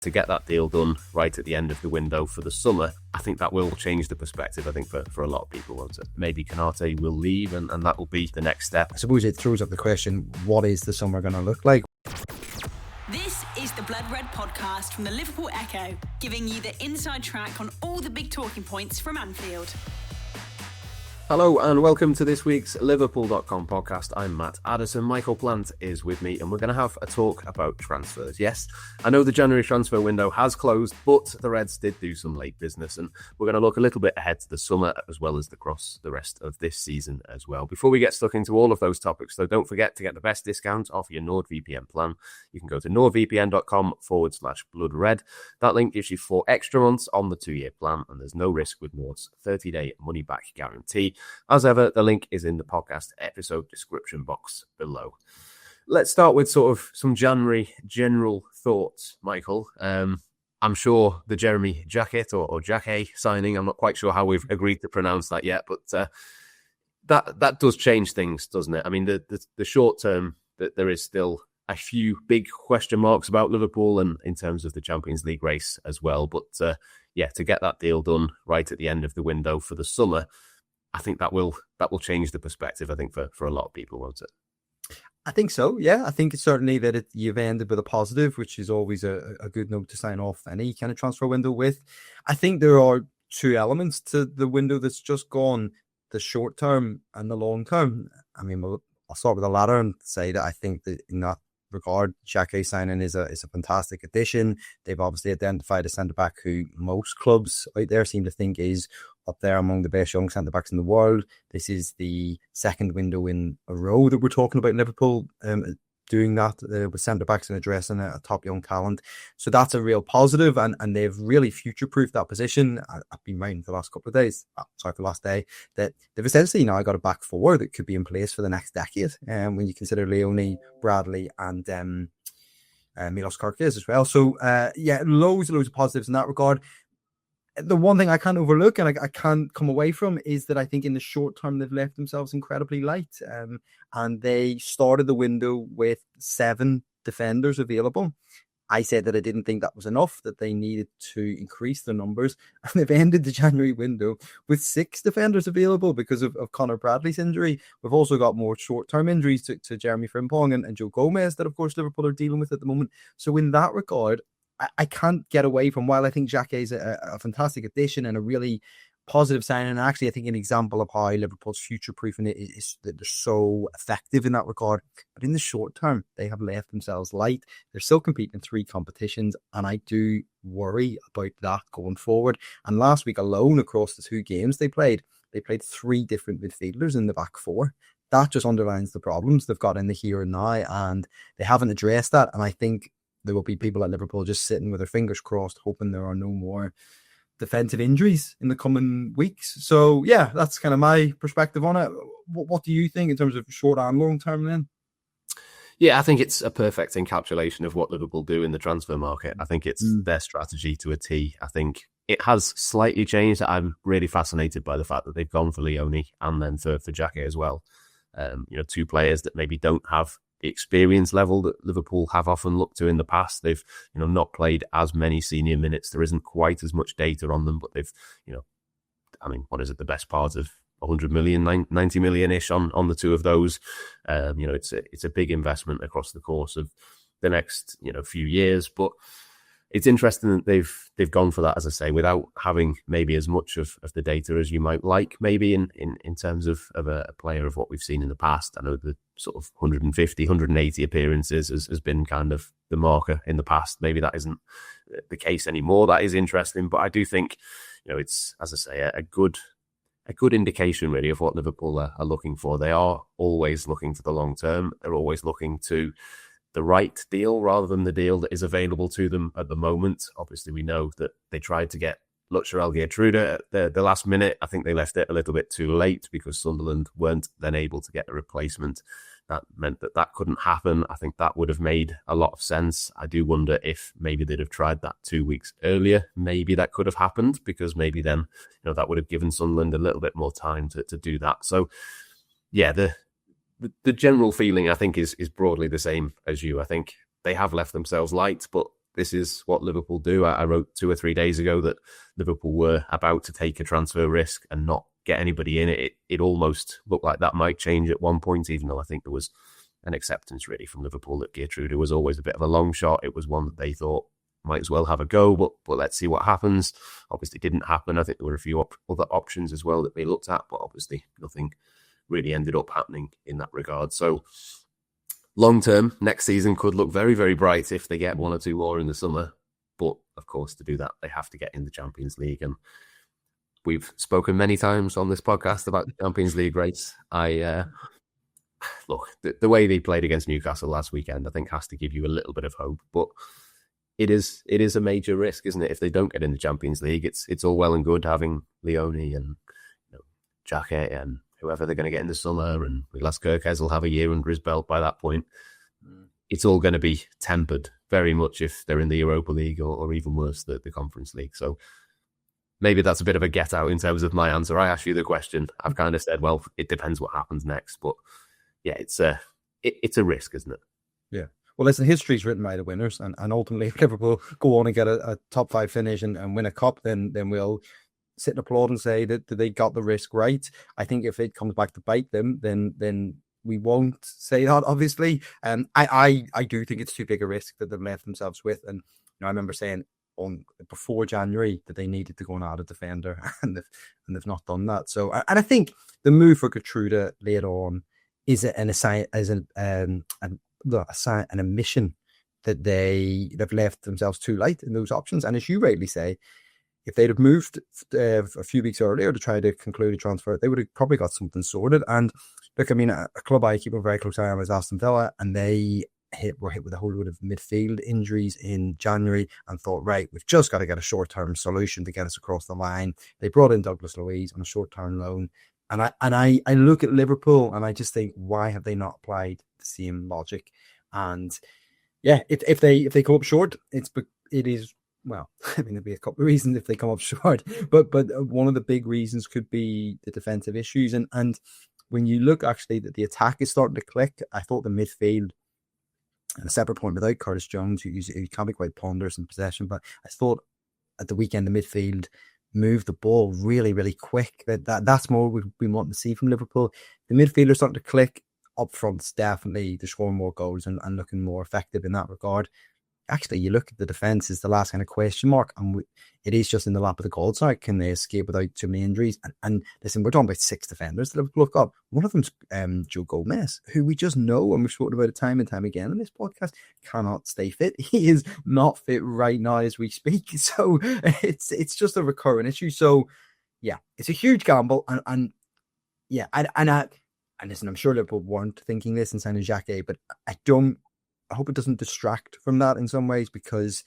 to get that deal done right at the end of the window for the summer, I think that will change the perspective, I think, for a lot of people, won't it? Maybe Konate will leave and that will be the next step. I suppose it throws up the question, what is the summer going to look like? This is the Blood Red podcast from the Liverpool Echo, giving you the inside track on all the big talking points from Anfield. Hello and welcome to this week's Liverpool.com podcast. I'm Matt. Addison Michael Plant is with me and we're going to have a talk about transfers. Yes, I know the January transfer window has closed, but the Reds did do some late business and we're going to look a little bit ahead to the summer as well as across the rest of this season as well. Before we get stuck into all of those topics, though, don't forget to get the best discount off your NordVPN plan. You can go to nordvpn.com/bloodred. That link gives you 4 extra months on the 2-year plan and there's no risk with Nord's 30-day money-back guarantee. As ever, the link is in the podcast episode description box below. Let's start with sort of some January general thoughts, Michael. I'm sure the Jeremy Jacquet or Jacquet signing, I'm not quite sure how we've agreed to pronounce that yet, but that does change things, doesn't it? I mean, the short term, that there is still a few big question marks about Liverpool and in terms of the Champions League race as well. But to get that deal done right at the end of the window for the summer, I think that will change the perspective, I think, for a lot of people, won't it? I think so, yeah. I think it's certainly that you've ended with a positive, which is always a good note to sign off any kind of transfer window with. I think there are 2 elements to the window that's just gone, the short term and the long term. I mean, I'll start with the latter and say that I think that in that regard, Jacquet signing is a fantastic addition. They've obviously identified a centre-back who most clubs out there seem to think is up there among the best young centre-backs in the world. This is the second window in a row that we're talking about Liverpool doing that with centre-backs and addressing a top young talent. So that's a real positive, and they've really future-proofed that position. I've been writing for the last couple of days, for the last day, that they've essentially now got a back 4 that could be in place for the next decade, when you consider Leone, Bradley and Milos Kerkez as well. So loads of positives in that regard. The one thing I can't overlook and I can't come away from is that I think in the short term they've left themselves incredibly light, and they started the window with 7 defenders available. I said that I didn't think that was enough, that they needed to increase their numbers, and they've ended the January window with 6 defenders available because of Conor Bradley's injury. We've also got more short-term injuries to Jeremy Frimpong and Joe Gomez that, of course, Liverpool are dealing with at the moment. So in that regard, I can't get away from, while I think Jacquet is a fantastic addition and a really positive signing, and actually I think an example of how Liverpool's future-proofing it is that they're so effective in that regard. But in the short term, they have left themselves light. They're still competing in 3 competitions, and I do worry about that going forward. And last week alone, across the 2 games they played 3 different midfielders in the back 4. That just underlines the problems they've got in the here and now, and they haven't addressed that. And I think there will be people at Liverpool just sitting with their fingers crossed, hoping there are no more defensive injuries in the coming weeks. So, yeah, that's kind of my perspective on it. What do you think in terms of short and long term then? Yeah, I think it's a perfect encapsulation of what Liverpool do in the transfer market. I think it's their strategy to a T. I think it has slightly changed. I'm really fascinated by the fact that they've gone for Leone and then for Jacquet as well. 2 players that maybe don't have the experience level that Liverpool have often looked to in the past. They've, not played as many senior minutes. There isn't quite as much data on them, but they've, what is it? The best part of 100 million, 90 million-ish on the 2 of those. It's a big investment across the course of the next, few years, but it's interesting that they've gone for that, as I say, without having maybe as much of the data as you might like, maybe in terms of a player of what we've seen in the past. I know the sort of 150, 180 appearances has been kind of the marker in the past. Maybe that isn't the case anymore. That is interesting, but I do think, it's, as I say, a good indication really of what Liverpool are looking for. They are always looking for the long term. They're always looking to the right deal rather than the deal that is available to them at the moment. Obviously, we know that they tried to get Luxor Gertrude at the last minute. I think they left it a little bit too late because Sunderland weren't then able to get a replacement. That meant that couldn't happen. I think that would have made a lot of sense. I do wonder if maybe they'd have tried that 2 weeks earlier. Maybe that could have happened because maybe then that would have given Sunderland a little bit more time to do that. So, yeah, the general feeling, I think, is broadly the same as you. I think they have left themselves light, but this is what Liverpool do. I wrote 2 or 3 days ago that Liverpool were about to take a transfer risk and not get anybody in it. It almost looked like that might change at one point, even though I think there was an acceptance really from Liverpool that Gertrude was always a bit of a long shot. It was one that they thought might as well have a go, but let's see what happens. Obviously didn't happen. I think there were a few other options as well that they looked at, but obviously nothing really ended up happening in that regard. So long term, next season could look very, very bright if they get 1 or 2 more in the summer. But of course, to do that, they have to get in the Champions League. And we've spoken many times on this podcast about the Champions League race. Look, the way they played against Newcastle last weekend, I think has to give you a little bit of hope. But it is a major risk, isn't it? If they don't get in the Champions League, it's all well and good having Leone and Jacquet and whoever they're going to get in the summer, and Milas Kerkez will have a year under his belt by that point. It's all going to be tempered very much if they're in the Europa League or even worse, the Conference League. So maybe that's a bit of a get out in terms of my answer. I asked you the question. I've kind of said, well, it depends what happens next. But yeah, it's a risk, isn't it? Yeah. Well, listen, history's written by the winners, and ultimately, if Liverpool go on and get a top 5 finish and win a cup, then we'll sit and applaud and say that they got the risk right. I think if it comes back to bite them, then we won't say that, obviously. I do think it's too big a risk that they've left themselves with. And I remember saying before January that they needed to go and add a defender, and they've not done that. So, and I think the move for Gertrude later on is an admission that they've left themselves too late in those options. And as you rightly say, if they'd have moved a few weeks earlier to try to conclude a transfer, they would have probably got something sorted. And look, I mean, a club I keep a very close eye on is Aston Villa, and they were hit with a whole load of midfield injuries in January and thought, right, we've just got to get a short-term solution to get us across the line. They brought in Douglas Luiz on a short-term loan. And I look at Liverpool and I just think, why have they not applied the same logic? And yeah, if they come up short, it is. Well, I mean, there'll be a couple of reasons if they come up short, but one of the big reasons could be the defensive issues. And when you look actually that the attack is starting to click, I thought the midfield, and a separate point without Curtis Jones, who can be quite ponderous in possession, but I thought at the weekend the midfield moved the ball really, really quick. That's more we want to see from Liverpool. The midfield are starting to click. Up front's definitely they're scoring more goals and looking more effective in that regard. Actually, you look at the defence is the last kind of question mark, and it is just in the lap of the goal side. Can they escape without too many injuries? And listen, we're talking about 6 defenders that have looked up. One of them's Joe Gomez, who we just know, and we've spoken about it time and time again on this podcast, cannot stay fit. He is not fit right now as we speak. So it's just a recurring issue. So yeah, it's a huge gamble, and listen, I'm sure Liverpool weren't thinking this in signing Jacquet, but I hope it doesn't distract from that in some ways, because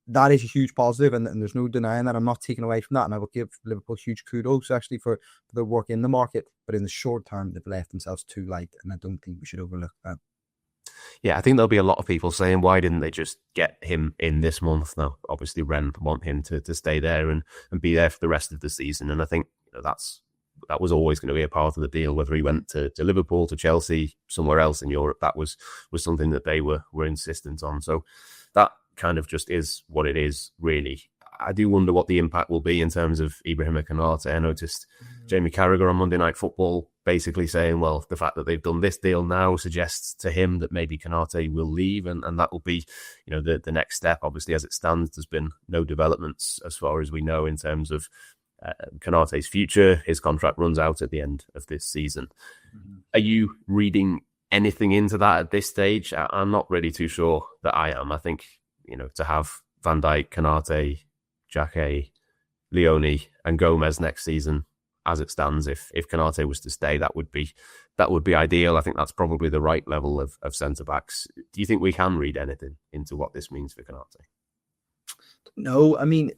that is a huge positive, and there's no denying that. I'm not taking away from that, and I will give Liverpool huge kudos actually for their work in the market. But in the short term, they've left themselves too light, and I don't think we should overlook that. Yeah, I think there'll be a lot of people saying, why didn't they just get him in this month? Now, obviously, Ren want him to stay there and be there for the rest of the season, and I think that was always going to be a part of the deal, whether he went to Liverpool, to Chelsea, somewhere else in Europe. That was something that they were insistent on. So that kind of just is what it is, really. I do wonder what the impact will be in terms of Ibrahima Konate. I noticed Jamie Carragher on Monday Night Football basically saying, well, the fact that they've done this deal now suggests to him that maybe Konate will leave, and that will be, the next step. Obviously, as it stands, there's been no developments as far as we know in terms of Konate's future. His contract runs out at the end of this season. Are you reading anything into that at this stage? I'm not really too sure that I am. I think, to have Van Dijk, Konate, Jacquet, Leone and Gomez next season, as it stands, if Konate was to stay, that would be ideal. I think that's probably the right level of centre-backs. Do you think we can read anything into what this means for Konate? No, I mean,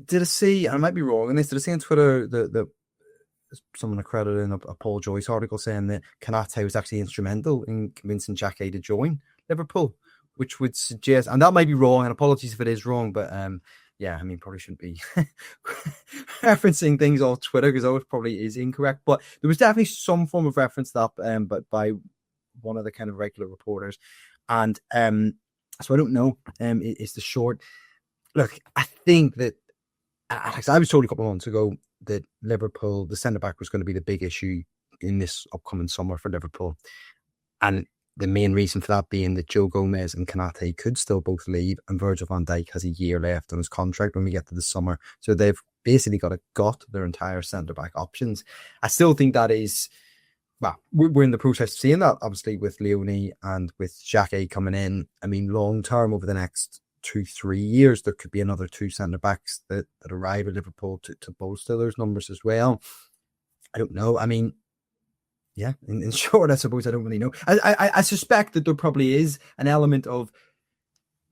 did I see, I might be wrong on this, did I see on Twitter that someone accredited in a Paul Joyce article saying that Konate was actually instrumental in convincing Jacquet to join Liverpool, which would suggest, and that might be wrong, and apologies if it is wrong, but yeah, I mean, probably shouldn't be referencing things on Twitter because that probably is incorrect, but there was definitely some form of reference to that, but by one of the kind of regular reporters. And So I don't know. It's the short. Look, I think that I was told a couple of months ago that Liverpool, the centre back, was going to be the big issue in this upcoming summer for Liverpool, and the main reason for that being that Joe Gomez and Konate could still both leave, and Virgil van Dijk has a year left on his contract when we get to the summer. So they've basically got to gut their entire centre-back options. I still think that is, well, we're in the process of seeing that, obviously, with Leone and with Jacquet coming in. I mean, long-term, over the next 2-3 years, there could be another 2 centre-backs that arrive at Liverpool to bolster those numbers as well. I don't know. I mean, yeah, in short, I suppose I don't really know. I suspect that there probably is an element of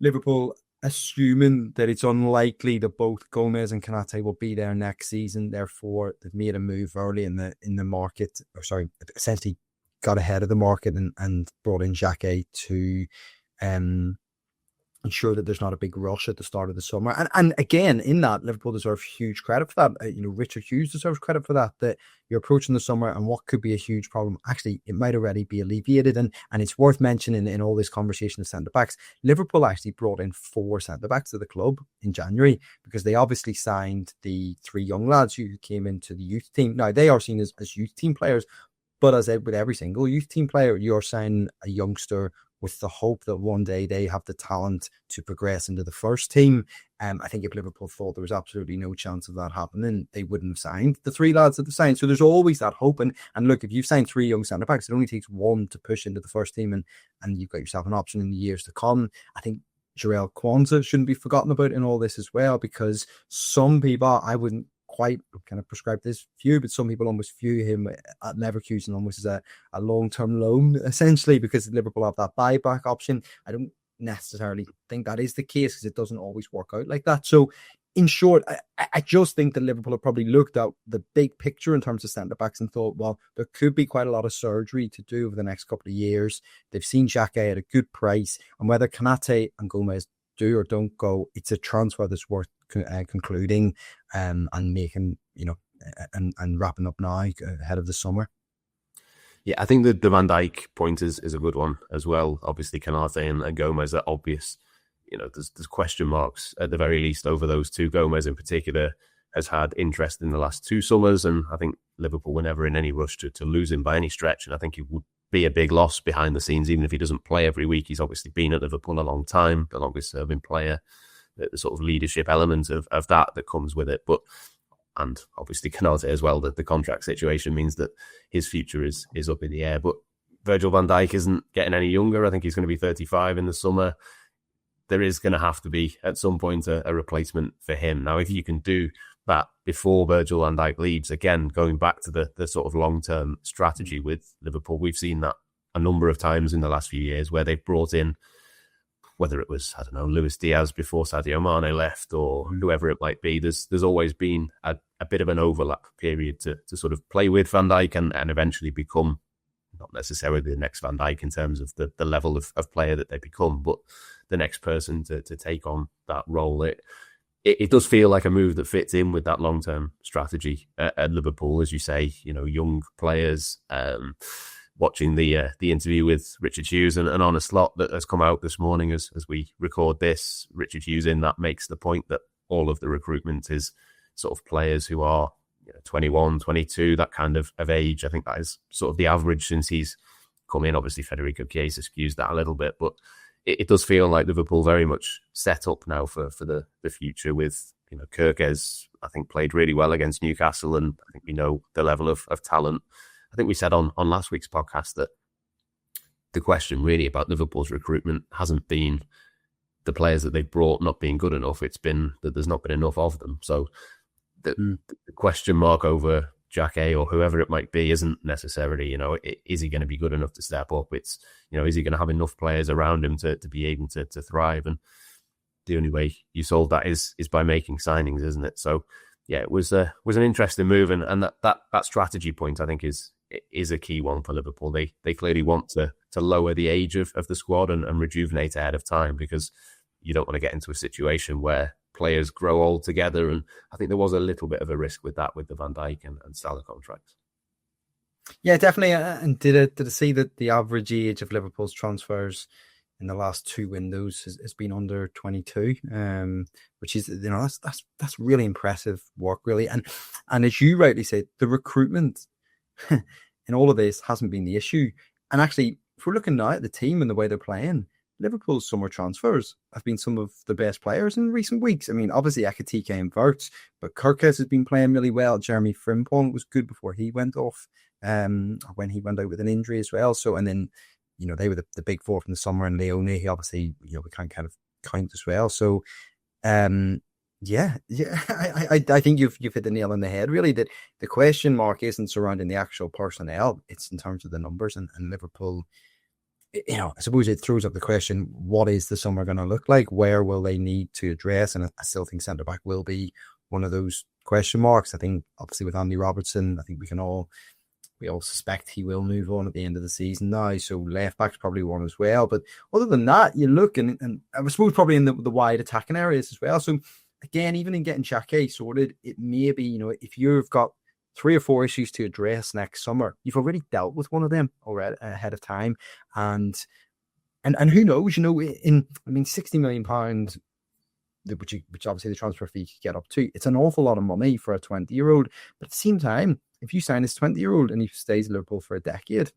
Liverpool assuming that it's unlikely that both Gomez and Konate will be there next season. Therefore, they've made a move early in the market, essentially got ahead of the market and brought in Jacquet to ensure that there's not a big rush at the start of the summer. And again, in that, Liverpool deserve huge credit for that. Richard Hughes deserves credit for that you're approaching the summer and what could be a huge problem, actually, it might already be alleviated. And it's worth mentioning in all this conversation of centre-backs, Liverpool actually brought in 4 centre-backs to the club in January, because they obviously signed the 3 young lads who came into the youth team. Now, they are seen as youth team players, but as with every single youth team player, you're signing a youngster with the hope that one day they have the talent to progress into the first team. I think if Liverpool thought there was absolutely no chance of that happening, they wouldn't have signed the 3 lads that they've signed. So there's always that hope. And look, if you've signed 3 young centre-backs, it only takes 1 to push into the first team, and you've got yourself an option in the years to come. I think Jarell Kwanzaa shouldn't be forgotten about in all this as well, because some people, I wouldn't quite kind of prescribe this view, but some people almost view him at Leverkusen almost as a long-term loan, essentially, because Liverpool have that buyback option. I don't necessarily think that is the case, because it doesn't always work out like that. So in short, I just think that Liverpool have probably looked at the big picture in terms of centre-backs and thought, well, there could be quite a lot of surgery to do over the next couple of years. They've seen Jacquet at a good price, and whether Konate and Gomez do or don't go, it's a transfer that's worth concluding and making, and wrapping up now ahead of the summer. Yeah, I think the Van Dijk point is a good one as well. Obviously, Konate and Gomez are obvious. There's question marks at the very least over those 2. Gomez in particular has had interest in the last 2 summers, and I think Liverpool were never in any rush to lose him by any stretch, and I think it would be a big loss behind the scenes, even if he doesn't play every week. He's obviously been at Liverpool a long time, the longest serving player, the sort of leadership element of that comes with it. And obviously Konate as well, that the contract situation means that his future is up in the air. But Virgil van Dijk isn't getting any younger. I think he's going to be 35 in the summer. There is going to have to be, at some point, a replacement for him. Now, if you can do that before Virgil van Dijk leaves, again, going back to the sort of long-term strategy with Liverpool, we've seen that a number of times in the last few years where they've brought in, whether it was, Luis Diaz before Sadio Mane left or whoever it might be, there's always been a bit of an overlap period to sort of play with Van Dijk and eventually become, not necessarily the next Van Dijk in terms of the level of player that they become, but the next person to take on that role. It does feel like a move that fits in with that long-term strategy at Liverpool, as you say, young players. Watching the interview with Richard Hughes and Arne Slot that has come out this morning as we record this, Richard Hughes in that makes the point that all of the recruitment is sort of players who are 21, 22, that kind of age. I think that is sort of the average since he's come in. Obviously, Federico Chiesa skews that a little bit, but it does feel like Liverpool very much set up now for the future with, Kirkes, I think, played really well against Newcastle, and I think we know the level of talent. I think we said on last week's podcast that the question really about Liverpool's recruitment hasn't been the players that they've brought not being good enough. It's been that there's not been enough of them. So the question mark over Jacquet or whoever it might be isn't necessarily, is he going to be good enough to step up? It's, is he going to have enough players around him to be able to thrive? And the only way you solve that is by making signings, isn't it? So yeah, it was an interesting move, and that strategy point I think is a key one for Liverpool. They clearly want to lower the age of the squad and rejuvenate ahead of time, because you don't want to get into a situation where players grow old together. And I think there was a little bit of a risk with that with the Van Dijk and Salah contracts. Yeah, definitely. And did it see that the average age of Liverpool's transfers in the last 2 windows has been under 22, which is, that's really impressive work, really. And as you rightly said, the recruitment in all of this hasn't been the issue. And actually, if we're looking now at the team and the way they're playing, Liverpool's summer transfers have been some of the best players in recent weeks. I mean, obviously Ekitike and Wirtz, but Kirkes has been playing really well. Jeremy Frimpong was good before he went off, when he went out with an injury as well. So, and then, they were the big four from the summer, and Leone, he obviously, we can't kind of count as well. So, I think you've hit the nail on the head, really, that the question mark isn't surrounding the actual personnel. It's in terms of the numbers, and Liverpool, I suppose it throws up the question, what is the summer going to look like? Where will they need to address? And I still think centre-back will be one of those question marks. I think, obviously, with Andy Robertson, I think we all suspect he will move on at the end of the season now. So left-back's probably one as well. But other than that, you look, and I suppose probably in the wide attacking areas as well. So, again, even in getting Jacquet sorted, it may be, if you've got 3 or 4 issues to address next summer, you've already dealt with one of them already ahead of time. And who knows, £60 million, which obviously the transfer fee could get up to, it's an awful lot of money for a 20-year-old. But at the same time, if you sign this 20-year-old and he stays in Liverpool for a decade,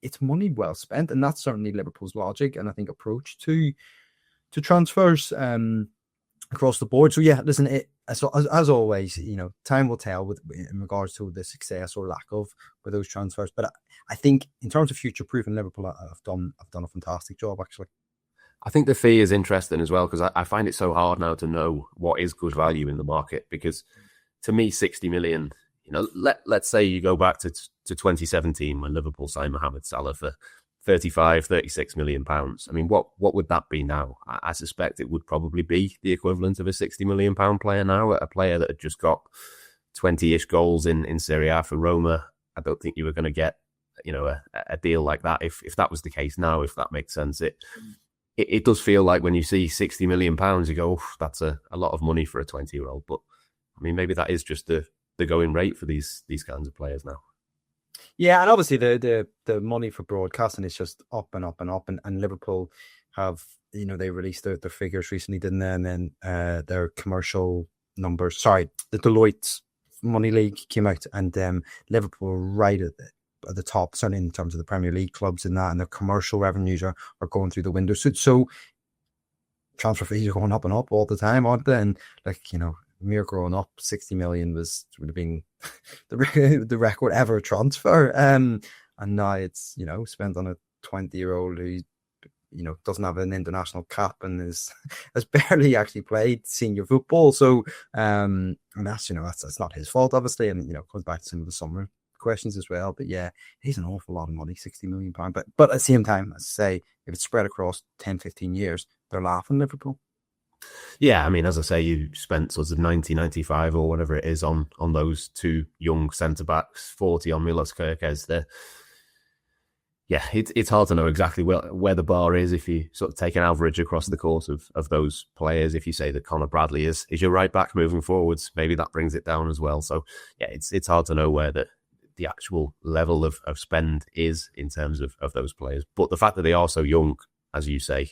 it's money well spent. And that's certainly Liverpool's logic and I think approach to transfers across the board. So yeah, listen, as always, time will tell in regards to the success or lack of with those transfers. But I think in terms of future proofing, Liverpool have done a fantastic job, actually. I think the fee is interesting as well, because I find it so hard now to know what is good value in the market, because to me, 60 million, let's say you go back to 2017 when Liverpool signed Mohamed Salah for 36 million pounds. I mean, what would that be now? I suspect it would probably be the equivalent of a 60 million pound player now, a player that had just got 20-ish goals in Serie A for Roma. I don't think you were going to get, a deal like that if that was the case now, if that makes sense. It does feel like when you see 60 million pounds, you go, that's a lot of money for a 20-year-old. But I mean, maybe that is just the going rate for these kinds of players now. Yeah, and obviously the money for broadcasting is just up and up and up, and Liverpool have, they released their figures recently, didn't they? And then their commercial numbers, the Deloitte Money League came out, and Liverpool were right at the top, certainly in terms of the Premier League clubs and that, and their commercial revenues are going through the window. So transfer fees are going up and up all the time, aren't they? And mere growing up, 60 million would have been the record ever transfer. And now it's, spent on a 20-year-old who, doesn't have an international cap and has barely actually played senior football. So, and that's not his fault, obviously. And, it goes back to some of the summer questions as well. But yeah, he's an awful lot of money, £60 million. But at the same time, as I say, if it's spread across 10, 15 years, they're laughing Liverpool. Yeah, I mean, as I say, you spent sort of 90, 95 or whatever it is on those 2 young centre-backs, 40 on Milos Kerkez there. Yeah, it's hard to know exactly where the bar is if you sort of take an average across the course of those players. If you say that Conor Bradley is your right back moving forwards, maybe that brings it down as well. So yeah, it's hard to know where the actual level of spend is in terms of those players. But the fact that they are so young, as you say,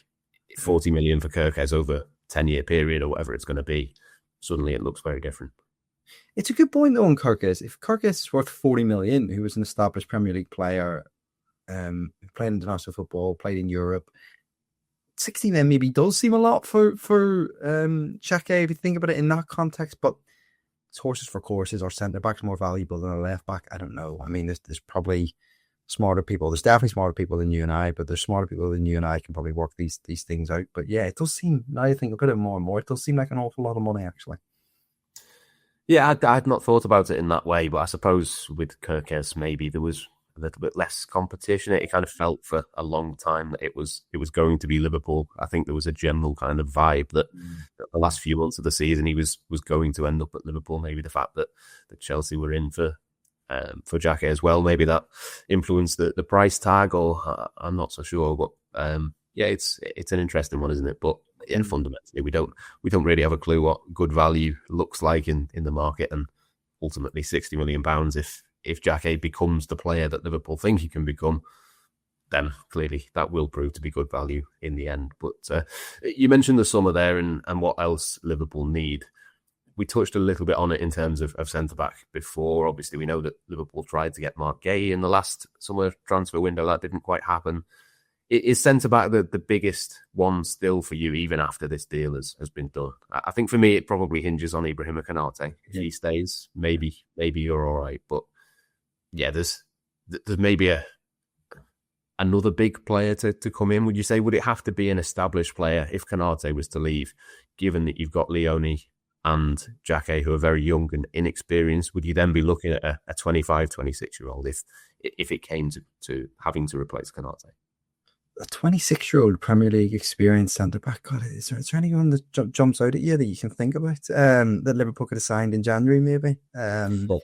40 million for Kerkez over 10-year period or whatever it's going to be, suddenly it looks very different. It's a good point though on Kerkez. If Kerkez is worth 40 million, who was an established Premier League player, played international football, played in Europe, 60 then maybe does seem a lot for Jacquet if you think about it in that context. But it's horses for courses. Our centre back's more valuable than a left back. I don't know. I mean, there's probably smarter people. There's definitely smarter people than you and I, but there's smarter people than you and I can probably work these things out. But yeah, it does seem, now I think about it more and more, it does seem like an awful lot of money, actually. Yeah, I'd not thought about it in that way, but I suppose with Kerkez, maybe there was a little bit less competition. It kind of felt for a long time that it was going to be Liverpool. I think there was a general kind of vibe that the last few months of the season he was going to end up at Liverpool. Maybe the fact that Chelsea were in for Jacquet as well, maybe that influenced the price tag, or I'm not so sure. But yeah, it's an interesting one, isn't it? But yeah, fundamentally, we don't really have a clue what good value looks like in the market, and ultimately £60 million. If Jacquet becomes the player that Liverpool think he can become, then clearly that will prove to be good value in the end. But you mentioned the summer there and what else Liverpool need. We touched a little bit on it in terms of centre-back before. Obviously, we know that Liverpool tried to get Mark Gay in the last summer transfer window. That didn't quite happen. Is centre-back the biggest one still for you, even after this deal has been done? I think for me, it probably hinges on Ibrahima Konate. If he stays, maybe you're all right. But yeah, there's maybe another big player to come in. Would you say, would it have to be an established player if Konate was to leave, given that you've got Leone and Jacquet, who are very young and inexperienced? Would you then be looking at a 25, 26-year-old if it came to having to replace Konate? A 26-year-old Premier League experienced centre-back. God, is there anyone that jumps out at you that you can think about that Liverpool could have signed in January, maybe? No,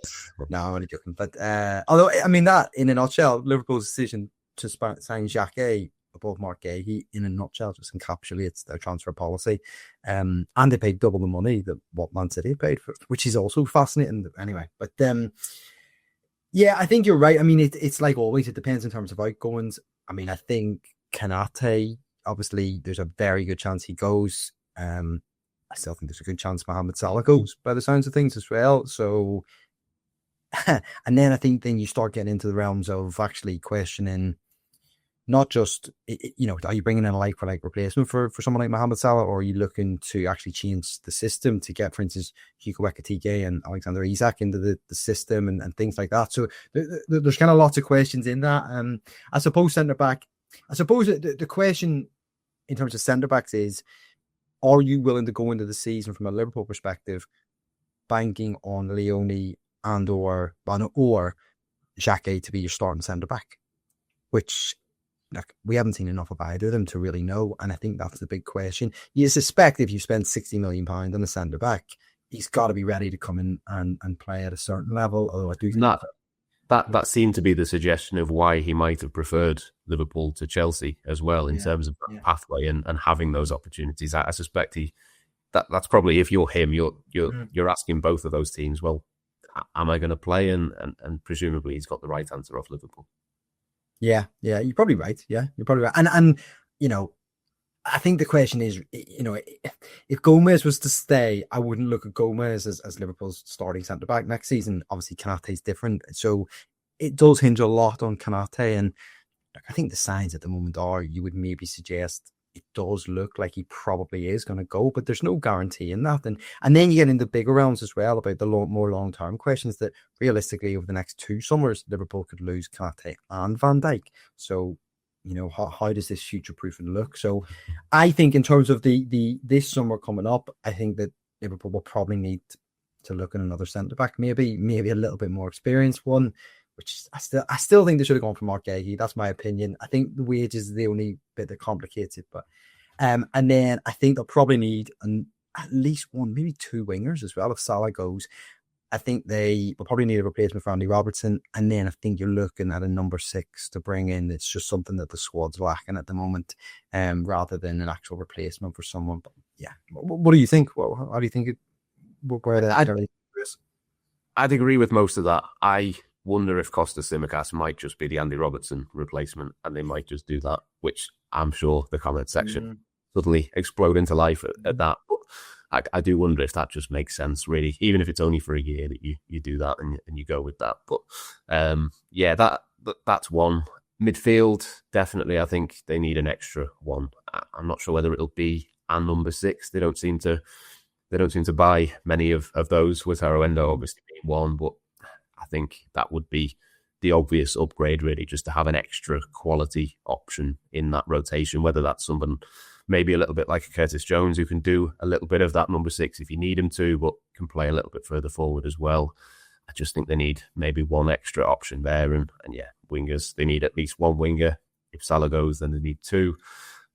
I'm only joking. But although, I mean, that in a nutshell, Liverpool's decision to sign Jacquet above Mark Gay, in a nutshell, just encapsulates their transfer policy. And they paid double the money that what Man City paid for, which is also fascinating. Anyway, but yeah, I think you're right. I mean, it's like always, it depends in terms of outgoings. I mean, I think Konate, obviously, there's a very good chance he goes. I still think there's a good chance Mohamed Salah goes, by the sounds of things as well. So, and then I think then you start getting into the realms of actually questioning, not just, are you bringing in a like-for-like replacement for someone like Mohamed Salah, or are you looking to actually change the system to get, for instance, Hugo Ekitike and Alexander Isak into the system and things like that? So there's kind of lots of questions in that. I suppose centre-back, the question in terms of centre-backs is, are you willing to go into the season from a Liverpool perspective banking on Leone and or Jacquet to be your starting centre-back? Which, look, we haven't seen enough of either of them to really know, and I think that's the big question. You suspect if you spend £60 million on a centre-back, he's got to be ready to come in and play at a certain level, although I do think that seemed to be the suggestion of why he might have preferred Liverpool to Chelsea as well, in terms of that pathway and having those opportunities. I suspect that's probably, if you're him, you're asking both of those teams, well, am I going to play? And presumably he's got the right answer off Liverpool. Yeah, you're probably right. Yeah, you're probably right. And I think the question is, if Gomez was to stay, I wouldn't look at Gomez as Liverpool's starting centre-back next season. Obviously, Konate's different. So it does hinge a lot on Konate. And I think the signs at the moment are, you would maybe suggest it does look like he probably is going to go, but there's no guarantee in that. And then you get into bigger realms as well about the more long-term questions that realistically over the next 2 summers, Liverpool could lose Konate and Van Dijk. So, how does this future-proofing look? So I think in terms of this summer coming up, I think that Liverpool will probably need to look at another centre-back, maybe a little bit more experienced one, which I still think they should have gone for Mark Gay. That's my opinion. I think the wage is the only bit that complicates it. But and then I think they'll probably need at least one, maybe 2 wingers as well if Salah goes. I think they will probably need a replacement for Andy Robertson. And then I think you're looking at a number 6 to bring in. It's just something that the squad's lacking at the moment, rather than an actual replacement for someone. But yeah, what do you think? How do you think I'd agree with most of that. I wonder if Kostas Tsimikas might just be the Andy Robertson replacement, and they might just do that, which I'm sure the comment section suddenly explode into life at that. But I do wonder if that just makes sense, really, even if it's only for a year that you do that and you go with that. But that's one. Midfield, definitely, I think they need an extra one. I'm not sure whether it'll be a number 6. They don't seem to buy many of those, with Endo obviously being one, but I think that would be the obvious upgrade, really, just to have an extra quality option in that rotation, whether that's someone maybe a little bit like a Curtis Jones who can do a little bit of that number 6 if you need him to, but can play a little bit further forward as well. I just think they need maybe one extra option there. And yeah, wingers, they need at least one winger. If Salah goes, then they need 2.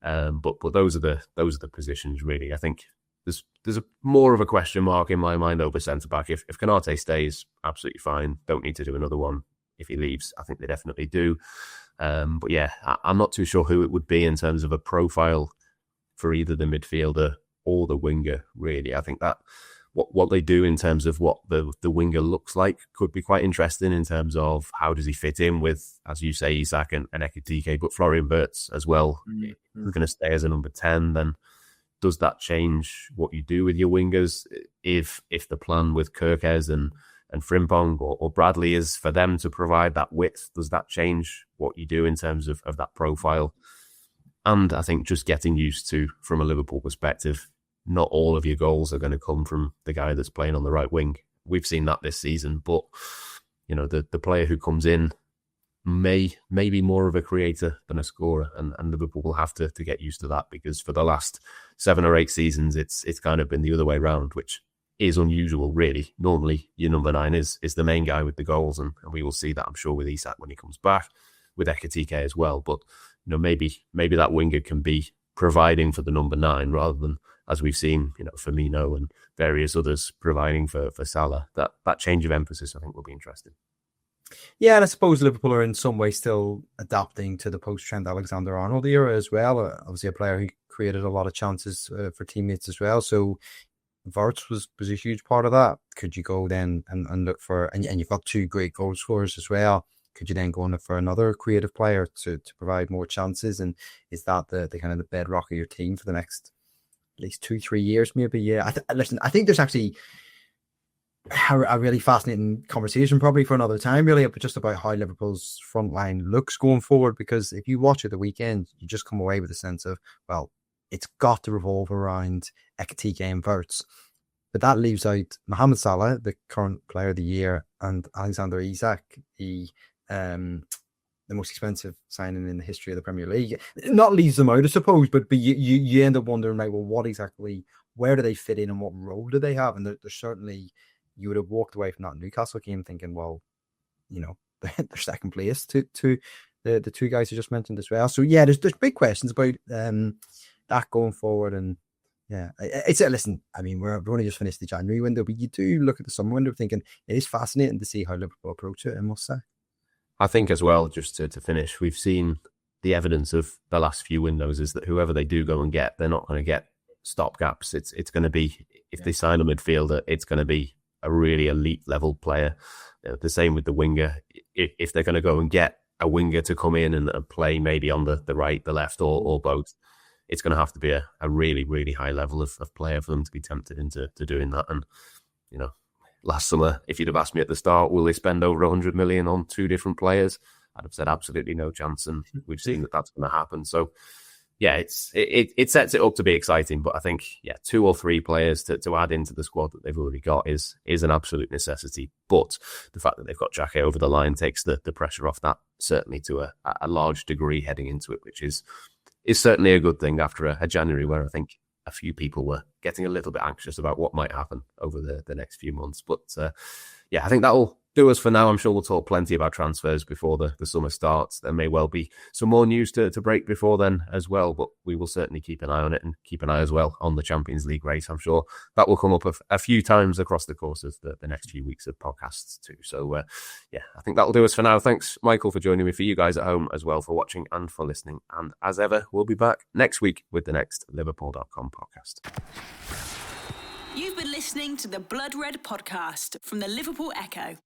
But those are the positions, really. I think there's a more of a question mark in my mind over centre-back. If Konate stays, absolutely fine. Don't need to do another one. If he leaves, I think they definitely do. But yeah, I'm not too sure who it would be in terms of a profile for either the midfielder or the winger, really. I think that what they do in terms of what the winger looks like could be quite interesting in terms of how does he fit in with, as you say, Isak and Ekitike, but Florian Wirtz as well. If you're going to stay as a number 10, then does that change what you do with your wingers? If the plan with Kerkez and Frimpong or Bradley is for them to provide that width, does that change what you do in terms of that profile? And I think just getting used to, from a Liverpool perspective, not all of your goals are going to come from the guy that's playing on the right wing. We've seen that this season, but the player who comes in may be more of a creator than a scorer, and Liverpool will have to get used to that, because for the last 7 or 8 seasons, it's kind of been the other way around, which is unusual, really. Normally, your number 9 is the main guy with the goals, and we will see that, I'm sure, with Isak when he comes back, with Ekitike as well. But maybe that winger can be providing for the number 9 rather than, as we've seen, Firmino and various others providing for Salah. That change of emphasis, I think, will be interesting. Yeah, and I suppose Liverpool are in some way still adapting to the post-Trent Alexander-Arnold era as well. Obviously, a player who created a lot of chances for teammates as well. So Wirtz was a huge part of that. Could you go then and look for, and you've got 2 great goal scorers as well. Could you then go and look for another creative player to provide more chances? And is that the kind of the bedrock of your team for the next at least 2-3 years, maybe? Yeah. Listen, I think there's actually a really fascinating conversation probably for another time, really, but just about how Liverpool's front line looks going forward. Because if you watch it the weekend, you just come away with a sense of, well, it's got to revolve around Ekitike and Wirtz. But that leaves out Mohamed Salah, the current player of the year, and Alexander Isak, the most expensive signing in the history of the Premier League. Not leaves them out, I suppose, but you end up wondering, like, well, what exactly, where do they fit in and what role do they have? And there's certainly, you would have walked away from that Newcastle game thinking, well, they're second place to the 2 guys I just mentioned as well. So yeah, there's big questions about that going forward. And yeah, listen, I mean, we're only just finished the January window, but you do look at the summer window thinking it is fascinating to see how Liverpool approach it, I must say. I think as well, just to finish, we've seen the evidence of the last few windows is that whoever they do go and get, they're not going to get stopgaps. It's going to be, if they sign a midfielder, it's going to be a really elite level player. The same with the winger. If they're going to go and get a winger to come in and play maybe on the right, the left, or both, it's going to have to be a really, really high level of player for them to be tempted into doing that. And, last summer, if you'd have asked me at the start, will they spend over 100 million on 2 different players? I'd have said absolutely no chance. And we've seen that that's going to happen. So, yeah, it sets it up to be exciting. But I think, 2 or 3 players to add into the squad that they've already got is an absolute necessity. But the fact that they've got Jacquet over the line takes the pressure off that, certainly to a large degree heading into it, which is certainly a good thing after a January where I think a few people were getting a little bit anxious about what might happen over the next few months. But I think that'll do us for now. I'm sure we'll talk plenty about transfers before the summer starts. There may well be some more news to break before then as well, but we will certainly keep an eye on it and keep an eye as well on the Champions League race. I'm sure that will come up a few times across the course of the next few weeks of podcasts too. So I think that'll do us for now. Thanks, Michael, for joining me, for you guys at home as well for watching and for listening. And as ever, we'll be back next week with the next Liverpool.com podcast. You've been listening to the Blood Red podcast from the Liverpool Echo.